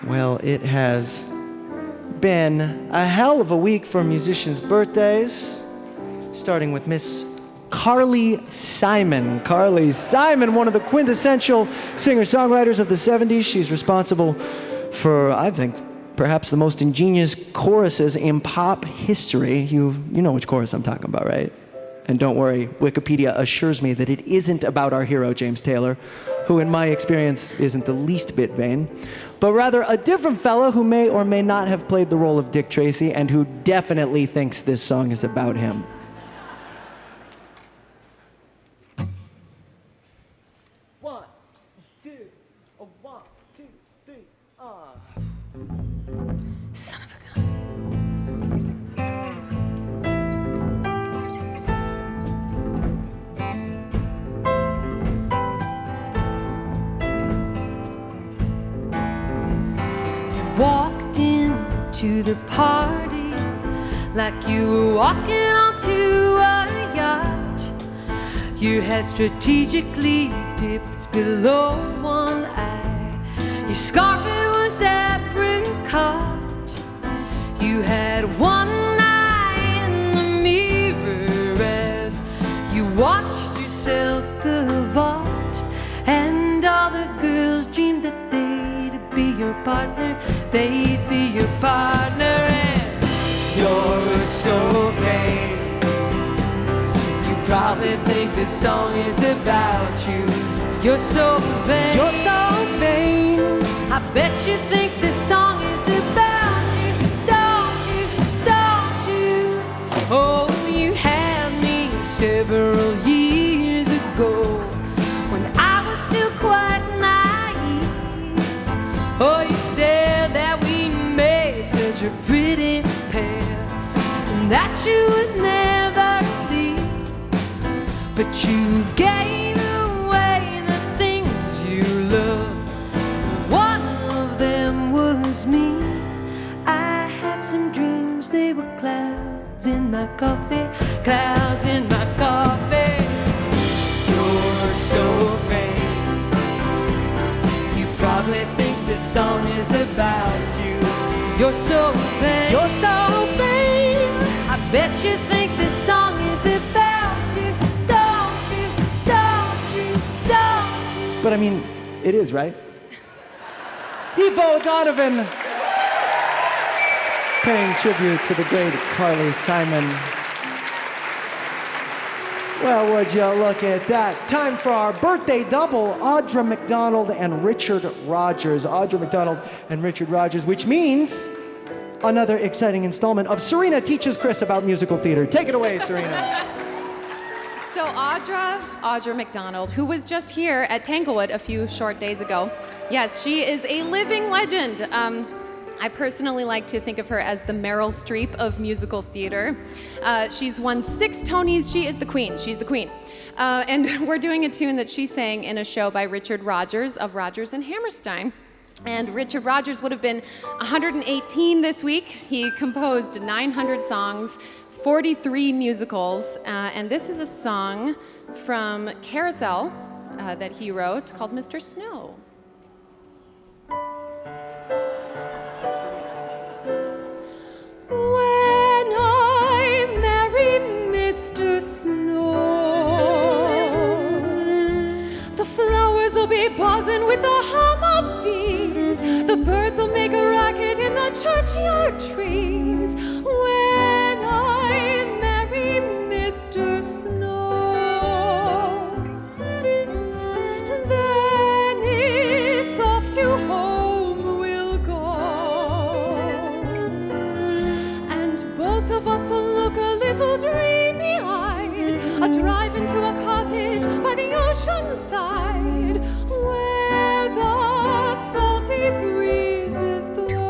Well, it has been a hell of a week for musicians' birthdays, starting with Miss Carly Simon. Carly Simon, one of the quintessential singer-songwriters of the 70s. She's responsible for, I think, perhaps the most ingenious choruses in pop history. You know which chorus I'm talking about, right? And don't worry, Wikipedia assures me that it isn't about our hero, James Taylor, who in my experience isn't the least bit vain, but rather a different fella who may or may not have played the role of Dick Tracy and who definitely thinks this song is about him. One, two, three, Son of a gun. Walked into the party like you were walking onto a yacht. Your head strategically dipped below one eye. Your scarf, it was apricot. You had one eye in the mirror as you watched yourself gavotte, and all the girls dreamed that they'd be your partner. They'd be your partner, and you're so vain. You probably think this song is about you. You're so vain. You're so vain. I bet you think this song is about you. Don't you, don't you? Oh, you had me several years ago when I was still quite naive. Oh, you said that we made such a pretty pair and that you would never leave, but you gave away the things you love. One of them was me. I had some dreams, they were clouds in my coffee, clouds in my coffee. You're so vain. You probably think this song is about you. You're so vain. You're so vain. I bet you think this song is about you. Don't you, don't you, don't you? But I mean, it is, right? Evo Donovan paying tribute to the great Carly Simon. Well, would you look at that? Time for our birthday double, Audra McDonald and Richard Rodgers. Audra McDonald and Richard Rodgers, which means another exciting installment of Serena Teaches Chris About Musical Theater. Take it away, Serena. So Audra McDonald, who was just here at Tanglewood a few short days ago. Yes, she is a living legend. I personally like to think of her as the Meryl Streep of musical theater. She's won 6 Tonys. She is the queen. She's the queen. And we're doing a tune that she sang in a show by Richard Rodgers of Rodgers and Hammerstein. And Richard Rodgers would have been 118 this week. He composed 900 songs, 43 musicals, and this is a song from Carousel that he wrote called Mr. Snow. When I marry Mr. Snow, the flowers will be buzzing with the hum of bees. The birds will make a racket in the churchyard trees. When I marry Mr. Snow, then it's off to home we'll go, and both of us will look a little dreamy-eyed, a drive into a cottage by the ocean side, where the salty breezes blow.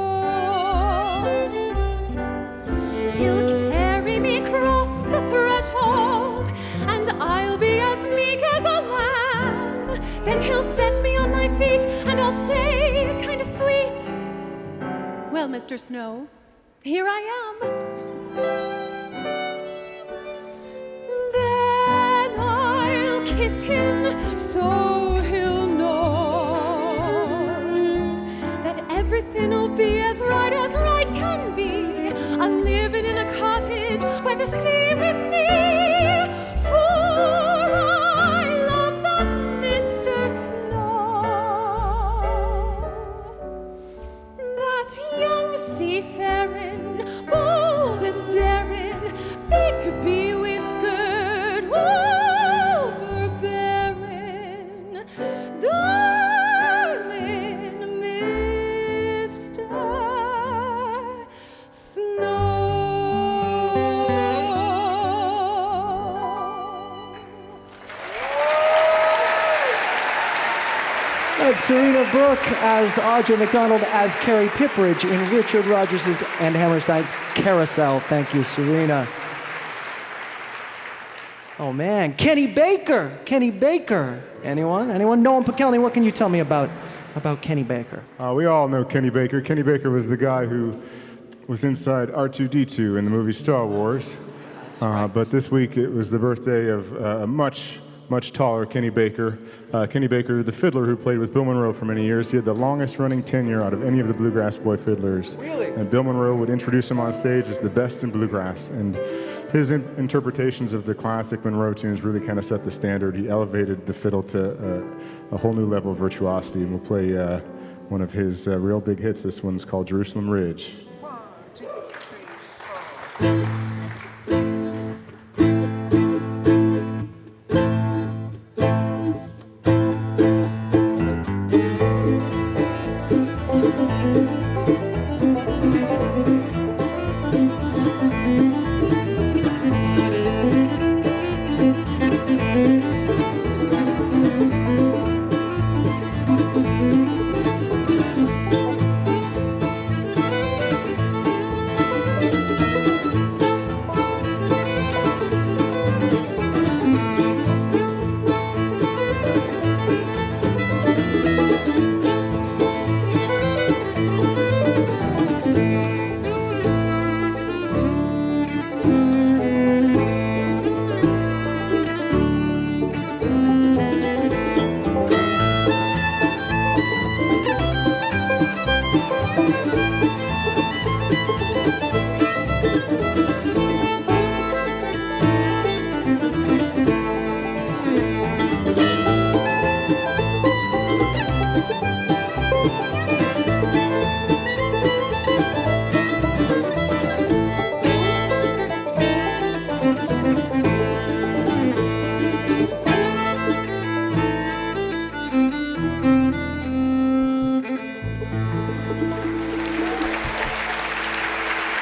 He'll carry me across the threshold, and I'll be as meek as a lamb. Then he'll set me on my feet, and I'll say, kind of sweet, well, Mr. Snow, here I am. Then I'll kiss him so he'll know that everything everything'll be as right can be. I'm living in a cottage by the sea with me. For I love that Mr. Snow, that young seafaring, bold and daring, big be-whiskered, overbearing, darling Mr. Snow. That's Serena Brooke as Audra McDonald as Carrie Pipperidge in Richard Rodgers and Hammerstein's Carousel. Thank you, Serena. Oh man, Kenny Baker. Kenny Baker. Anyone? Noam Pekelny, what can you tell me about Kenny Baker? We all know Kenny Baker. Kenny Baker was the guy who was inside R2-D2 in the movie Star Wars. But this week it was the birthday of a much taller Kenny Baker. Kenny Baker, the fiddler who played with Bill Monroe for many years. He had the longest running tenure out of any of the Bluegrass Boy fiddlers. Really? And Bill Monroe would introduce him on stage as the best in bluegrass. And his interpretations of the classic Monroe tunes really kind of set the standard. He elevated the fiddle to a whole new level of virtuosity. And we'll play one of his real big hits. This one's called Jerusalem Ridge. 1, 2, 3, 4.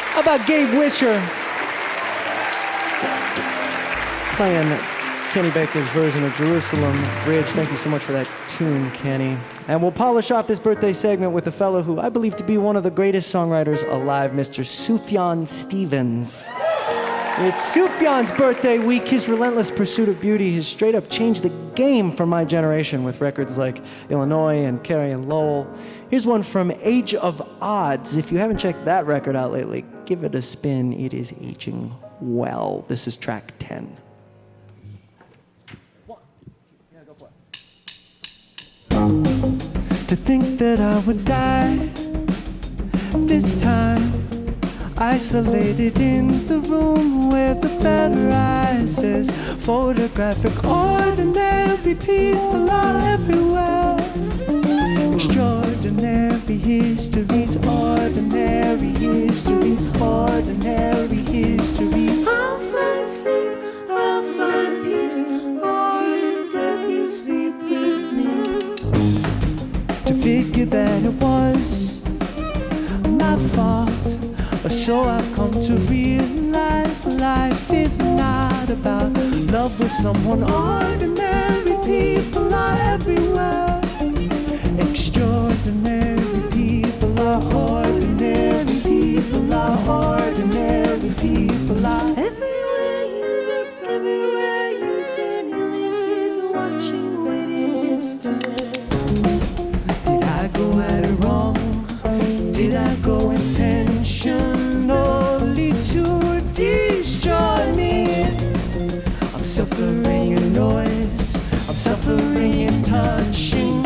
How about Gabe Wisher playing Kenny Baker's version of Jerusalem Ridge? Thank you so much for that tune, Kenny. And we'll polish off this birthday segment with a fellow who I believe to be one of the greatest songwriters alive, Mr. Sufjan Stevens. It's Sufjan's birthday week. His relentless pursuit of beauty has straight up changed the game for my generation with records like Illinois and Carrie and Lowell. Here's one from Age of Odds. If you haven't checked that record out lately, give it a spin. It is aging well. This is track 10. To think that I would die this time, isolated in the room where the bed rises. Photographic, ordinary people are everywhere. Extraordinary histories, ordinary histories, ordinary histories. I'll find sleep, I'll find peace, or in death you sleep with me. To figure that it was my fault, or so I've come to realize life is not about love with someone. Ordinary people are everywhere. Extraordinary people are ordinary people are ordinary people are everywhere you look, everywhere you turn. Ulysses watching, waiting, it's time. Did I go at it wrong? Did I go intentionally to destroy me? I'm suffering in noise, I'm suffering in touching.